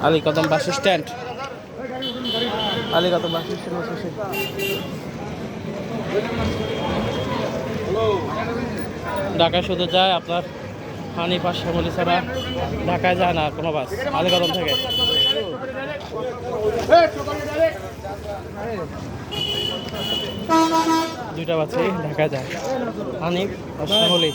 Alikadam bus stand, Alikadam bus stand শেষে ঢাকায় শুধু যায় আপনার হানিফ শ্যামলী ছাড়া ঢাকায় যায় না কোনো বাস আলীকদম থেকে। দুইটা বাসেই ঢাকায় যায়, হানিফ আর শ্যামলী।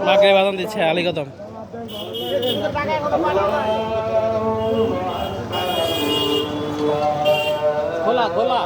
মাগরিব আজান দিচ্ছে আলীকদম। খোলা খোলা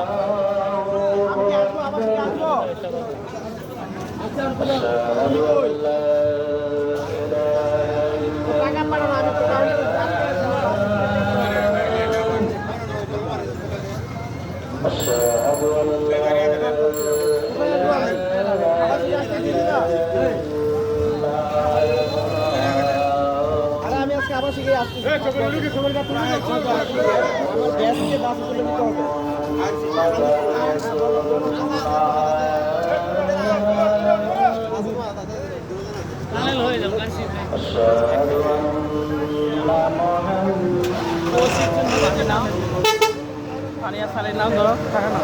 পানিয়া সালের নাম ধরো টাকা না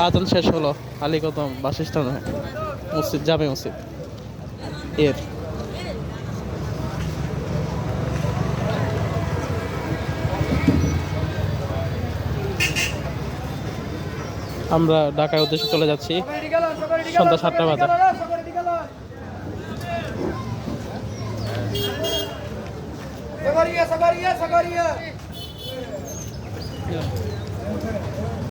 আজান শেষ হলো আলীকদম বাস স্ট্যান্ড মসজিদ জামে মসজিদ এর। আমরা ঢাকার উদ্দেশ্যে চলে যাচ্ছি সন্ধ্যা 7টা বাজে।